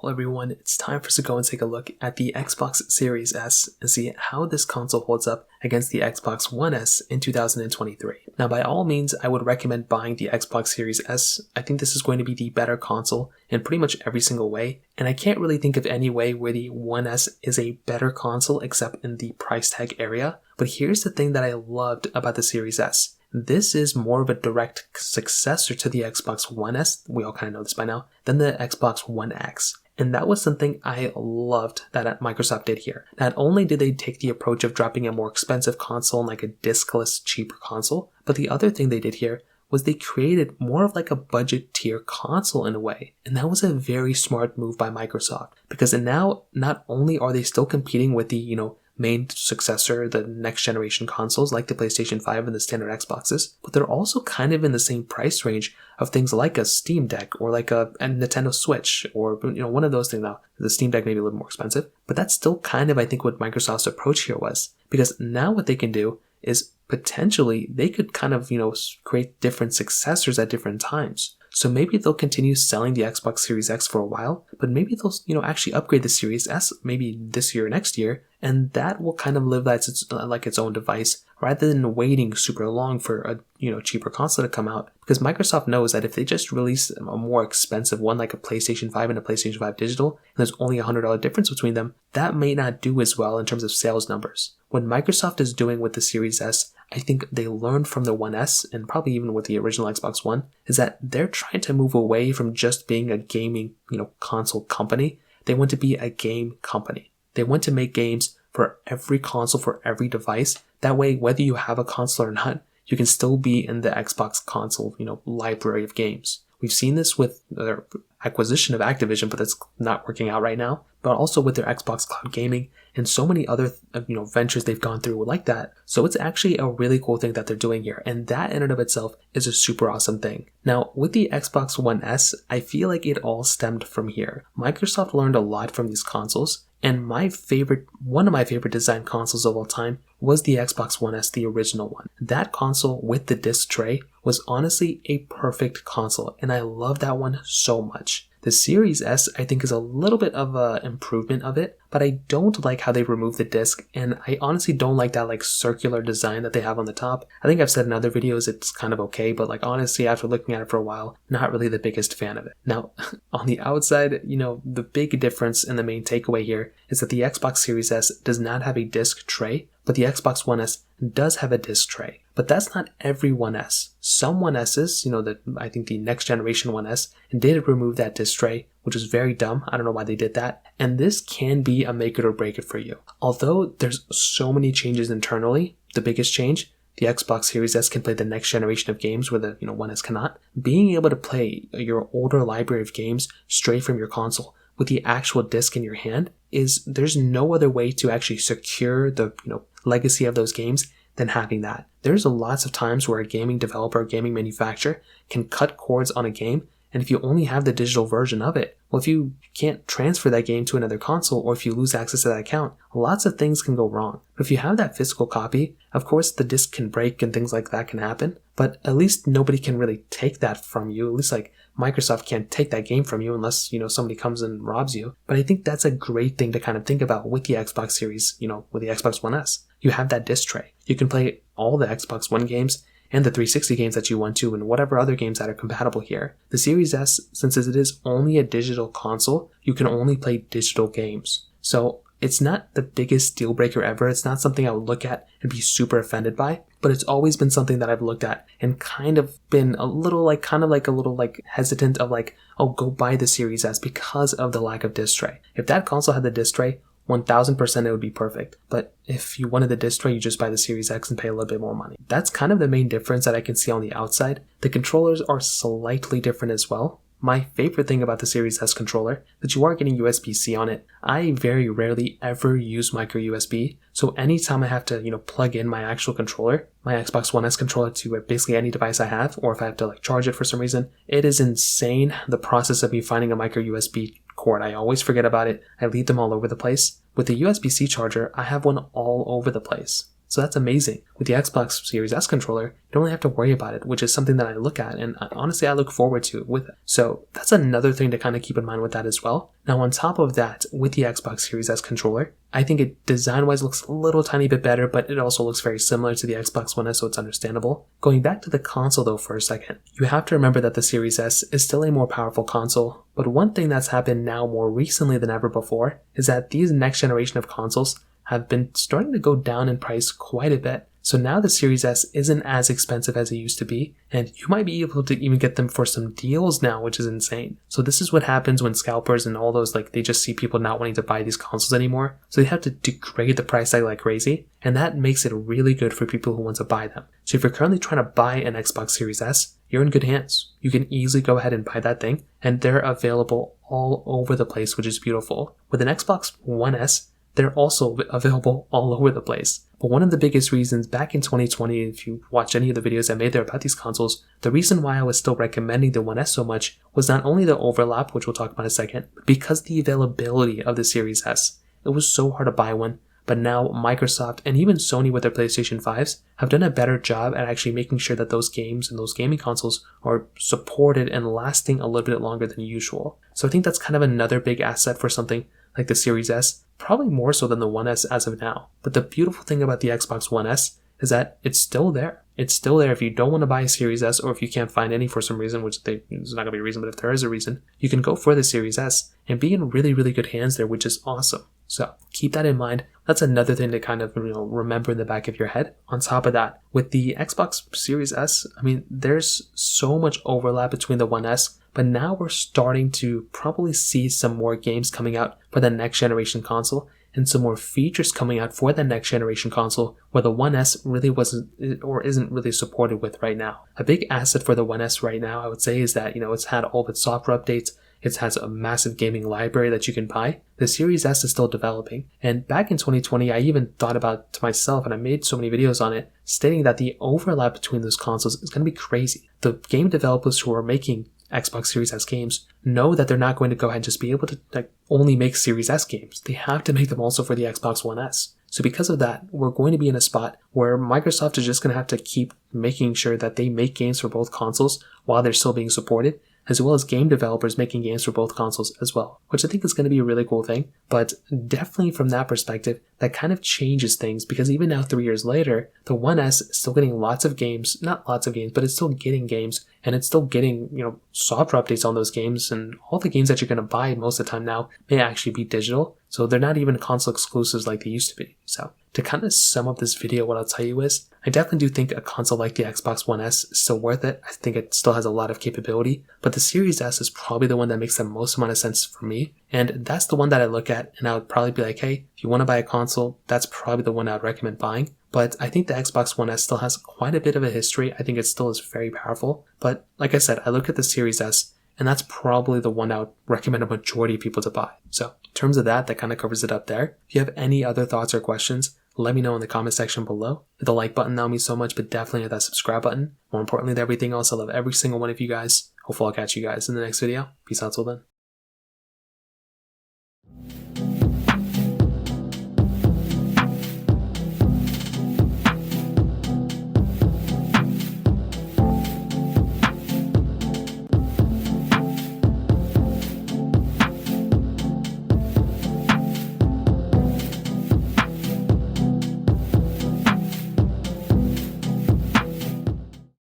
Well, everyone, it's time for us to go and take a look at the Xbox Series S and see how this console holds up against the Xbox One S in 2023. Now, by all means, I would recommend buying the Xbox Series S. I think this is going to be the better console in pretty much every single way, and I can't really think of any way where the One S is a better console except in the price tag area. But here's the thing that I loved about the Series S. This is more of a direct successor to the Xbox One S, we all kind of know this by now, than the Xbox One X. And that was something I loved that Microsoft did here. Not only did they take the approach of dropping a more expensive console and like a diskless, cheaper console, but the other thing they did here was they created more of like a budget tier console in a way. And that was a very smart move by Microsoft, because now not only are they still competing with the, main successor, the next generation consoles like the PlayStation 5 and the standard Xboxes, but they're also kind of in the same price range of things like a Steam Deck or like a Nintendo Switch or, one of those things. Now, the Steam Deck may be a little more expensive, but that's still kind of, I think, what Microsoft's approach here was, because now what they can do is potentially they could kind of, create different successors at different times. So maybe they'll continue selling the Xbox Series X for a while, but maybe they'll, actually upgrade the Series S maybe this year or next year, and that will kind of live like its own device rather than waiting super long for a, cheaper console to come out. Because Microsoft knows that if they just release a more expensive one like a PlayStation 5 and a PlayStation 5 Digital, and there's only a $100 difference between them, that may not do as well in terms of sales numbers. What Microsoft is doing with the Series S, I think they learned from the One S, and probably even with the original Xbox One, is that they're trying to move away from just being a gaming, console company. They want to be a game company. They want to make games for every console, for every device. That way, whether you have a console or not, you can still be in the Xbox console, library of games. We've seen this with their acquisition of Activision, but that's not working out right now. But also with their Xbox Cloud Gaming and so many other, ventures they've gone through like that. So it's actually a really cool thing that they're doing here. And that in and of itself is a super awesome thing. Now, with the Xbox One S, I feel like it all stemmed from here. Microsoft learned a lot from these consoles. And one of my favorite design consoles of all time was the Xbox One S, the original one. That console with the disc tray was honestly a perfect console, and I love that one so much. The Series S, I think, is a little bit of an improvement of it, but I don't like how they removed the disc, and I honestly don't like that circular design that they have on the top. I think I've said in other videos it's kind of okay, but honestly, after looking at it for a while, not really the biggest fan of it. Now, on the outside, the big difference and the main takeaway here is that the Xbox Series S does not have a disc tray, but the Xbox One S does have a disc tray. But that's not every One S. Some One S's, I think the next generation One S, did remove that disc tray, which is very dumb. I don't know why they did that. And this can be a make it or break it for you. Although there's so many changes internally, the biggest change, the Xbox Series S can play the next generation of games where the One S cannot. Being able to play your older library of games straight from your console with the actual disc in your hand there's no other way to actually secure the legacy of those games than having that. There's lots of times where a gaming developer, a gaming manufacturer can cut cords on a game, and if you only have the digital version of it, well, if you can't transfer that game to another console, or if you lose access to that account, lots of things can go wrong. But if you have that physical copy, of course the disc can break and things like that can happen, but at least nobody can really take that from you. At least Microsoft can't take that game from you unless, somebody comes and robs you. But I think that's a great thing to kind of think about with the Xbox Series, with the Xbox One S. You have that disc tray. You can play all the Xbox One games and the 360 games that you want to, and whatever other games that are compatible here. The Series S, since it is only a digital console, you can only play digital games. So it's not the biggest deal breaker ever. It's not something I would look at and be super offended by, but it's always been something that I've looked at and kind of been a little hesitant of oh, go buy the Series S because of the lack of disc tray. If that console had the disc tray, 1000% it would be perfect. But if you wanted the disc tray, you just buy the Series X and pay a little bit more money. That's kind of the main difference that I can see on the outside. The controllers are slightly different as well. My favorite thing about the Series S controller, that you are getting USB-C on it. I very rarely ever use micro USB, so anytime I have to, plug in my actual controller, my Xbox One S controller to basically any device I have, or if I have to charge it for some reason, it is insane the process of me finding a micro USB cord. I always forget about it. I leave them all over the place. With the USB-C charger, I have one all over the place. So that's amazing. With the Xbox Series S controller, you don't really have to worry about it, which is something that I look at, and honestly I look forward to with it. So that's another thing to kind of keep in mind with that as well. Now on top of that, with the Xbox Series S controller, I think it design-wise looks a little tiny bit better, but it also looks very similar to the Xbox One S, so it's understandable. Going back to the console though for a second, you have to remember that the Series S is still a more powerful console, but one thing that's happened now more recently than ever before is that these next generation of consoles have been starting to go down in price quite a bit. So now the Series S isn't as expensive as it used to be, and you might be able to even get them for some deals now, which is insane. So this is what happens when scalpers and all those, they just see people not wanting to buy these consoles anymore. So they have to degrade the price tag like crazy, and that makes it really good for people who want to buy them. So if you're currently trying to buy an Xbox Series S, you're in good hands. You can easily go ahead and buy that thing, and they're available all over the place, which is beautiful. With an Xbox One S, they're also available all over the place. But one of the biggest reasons back in 2020, if you watch any of the videos I made there about these consoles, the reason why I was still recommending the One S so much was not only the overlap, which we'll talk about in a second, but because the availability of the Series S. It was so hard to buy one, but now Microsoft and even Sony with their PlayStation 5s have done a better job at actually making sure that those games and those gaming consoles are supported and lasting a little bit longer than usual. So I think that's kind of another big asset for something like the Series S, probably more so than the One S as of now. But the beautiful thing about the Xbox One S is that it's still there. It's still there if you don't want to buy a Series S, or if you can't find any for some reason, which there's not going to be a reason, but if there is a reason, you can go for the Series S and be in really, really good hands there, which is awesome. So keep that in mind. That's another thing to kind of remember in the back of your head. On top of that, with the Xbox Series S, there's so much overlap between the One S, but now we're starting to probably see some more games coming out for the next generation console, and some more features coming out for the next generation console where the One S really wasn't or isn't really supported with right now. A big asset for the One S right now, I would say, is that it's had all of its software updates. It has a massive gaming library that you can buy. The Series S is still developing. And back in 2020, I even thought about to myself, and I made so many videos on it, stating that the overlap between those consoles is going to be crazy. The game developers who are making Xbox Series S games know that they're not going to go ahead and just be able to only make Series S games. They have to make them also for the Xbox One S. So because of that, we're going to be in a spot where Microsoft is just going to have to keep making sure that they make games for both consoles while they're still being supported, as well as game developers making games for both consoles as well, which I think is going to be a really cool thing. But definitely from that perspective, that kind of changes things, because even now 3 years later, the One S is still getting lots of games, not lots of games, but it's still getting games, and it's still getting, software updates on those games, and all the games that you're going to buy most of the time now may actually be digital. So they're not even console exclusives like they used to be. So to kind of sum up this video, what I'll tell you is, I definitely do think a console like the Xbox One S is still worth it. I think it still has a lot of capability, but the Series S is probably the one that makes the most amount of sense for me. And that's the one that I look at, and I would probably be like, hey, if you want to buy a console, that's probably the one I would recommend buying. But I think the Xbox One S still has quite a bit of a history. I think it still is very powerful. But like I said, I look at the Series S, and that's probably the one I would recommend a majority of people to buy. So in terms of that kind of covers it up there. If you have any other thoughts or questions, let me know in the comment section below. Hit the like button, that would mean so much, but definitely hit that subscribe button. More importantly than everything else, I love every single one of you guys. Hopefully I'll catch you guys in the next video. Peace out till then.